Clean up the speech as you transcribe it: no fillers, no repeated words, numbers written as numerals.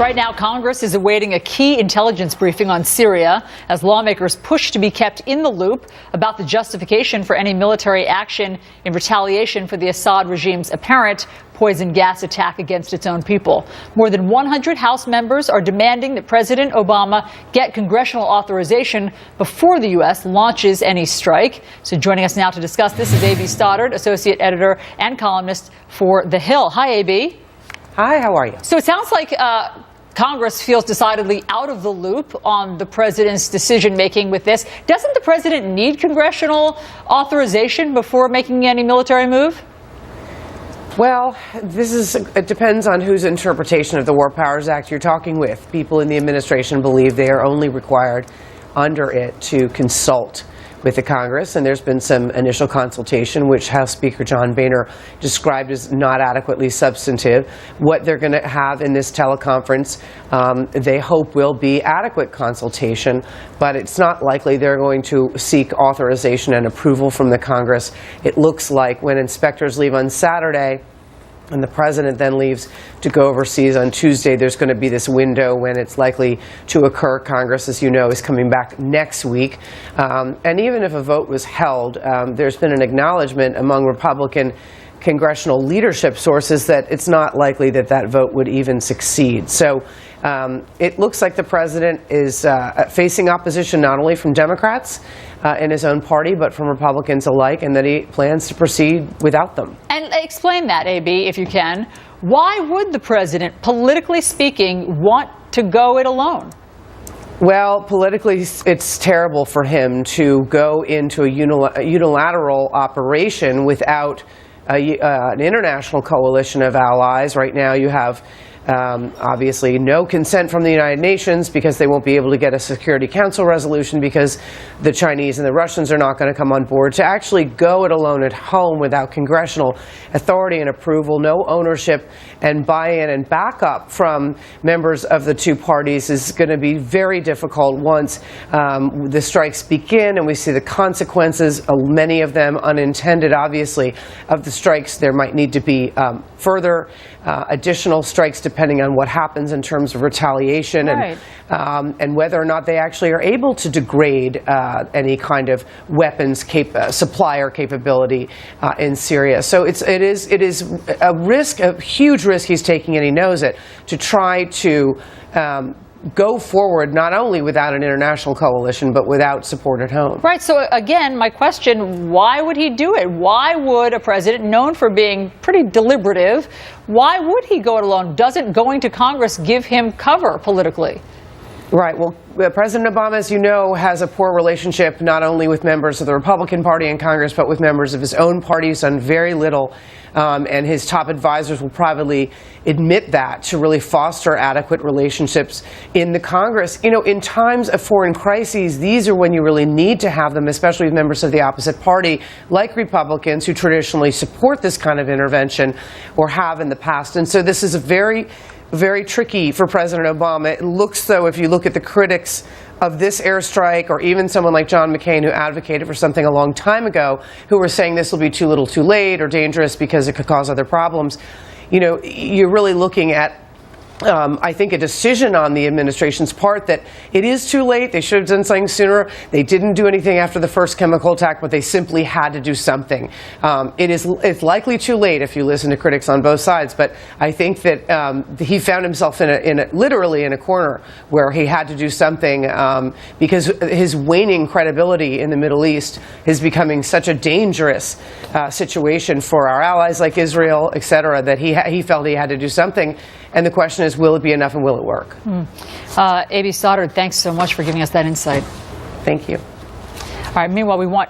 Right now, Congress is awaiting a key intelligence briefing on Syria as lawmakers push to be kept in the loop about the justification for any military action in retaliation for the Assad regime's apparent poison gas attack against its own people. More than 100 House members are demanding that President Obama get congressional authorization before the U.S. launches any strike. So joining us now to discuss this is A.B. Stoddard, associate editor and columnist for The Hill. Hi, A.B. Hi, how are you? So it sounds like Congress feels decidedly out of the loop on the president's decision-making with this. Doesn't the president need congressional authorization before making any military move? Well, it depends on whose interpretation of the War Powers Act you're talking with. People in the administration believe they are only required under it to consult with the Congress, and there's been some initial consultation, which House Speaker John Boehner described as not adequately substantive. What they're going to have in this teleconference, they hope will be adequate consultation, but it's not likely they're going to seek authorization and approval from the Congress. It looks like when inspectors leave on Saturday, and the president then leaves to go overseas on Tuesday, there's going to be this window when it's likely to occur. Congress, as you know, is coming back next week. And even if a vote was held, there's been an acknowledgement among Republican congressional leadership sources that it's not likely that that vote would even succeed. So it looks like the president is facing opposition not only from Democrats in his own party, but from Republicans alike, and that he plans to proceed without them. And explain that, A.B., if you can. Why would the president, politically speaking, want to go it alone? Well, politically, it's terrible for him to go into a unilateral operation without an international coalition of allies. Right now you have obviously no consent from the United Nations because they won't be able to get a Security Council resolution because the Chinese and the Russians are not going to come on board. To actually go it alone at home without congressional authority and approval, no ownership and buy-in and backup from members of the two parties is going to be very difficult once the strikes begin and we see the consequences, many of them unintended, obviously, of the strikes. There might need to be further additional strikes depending on what happens in terms of retaliation, right, and whether or not they actually are able to degrade any kind of weapons supplier capability in Syria. So it is a risk, a huge risk he's taking, and he knows it, to try to go forward not only without an international coalition, but without support at home. Right. So again, my question, why would he do it? Why would a president known for being pretty deliberative, why would he go it alone? Doesn't going to Congress give him cover politically? Right. Well, President Obama, as you know, has a poor relationship not only with members of the Republican Party in Congress, but with members of his own party. He's done very little, and his top advisors will privately admit that, to really foster adequate relationships in the Congress. You know, in times of foreign crises, these are when you really need to have them, especially with members of the opposite party, like Republicans, who traditionally support this kind of intervention or have in the past. And so this is a very tricky for President Obama. It looks, though, if you look at the critics of this airstrike, or even someone like John McCain, who advocated for something a long time ago, who were saying this will be too little too late or dangerous because it could cause other problems, you know, you're really looking at I think a decision on the administration's part that it is too late. They should have done something sooner. They didn't do anything after the first chemical attack, but they simply had to do something. It's likely too late if you listen to critics on both sides, but I think that he found himself literally in a corner where he had to do something because his waning credibility in the Middle East is becoming such a dangerous situation for our allies like Israel, et cetera, that he felt he had to do something. And the question is, will it be enough and will it work? A.B. Stoddard, thanks so much for giving us that insight. Thank you. All right, meanwhile, we want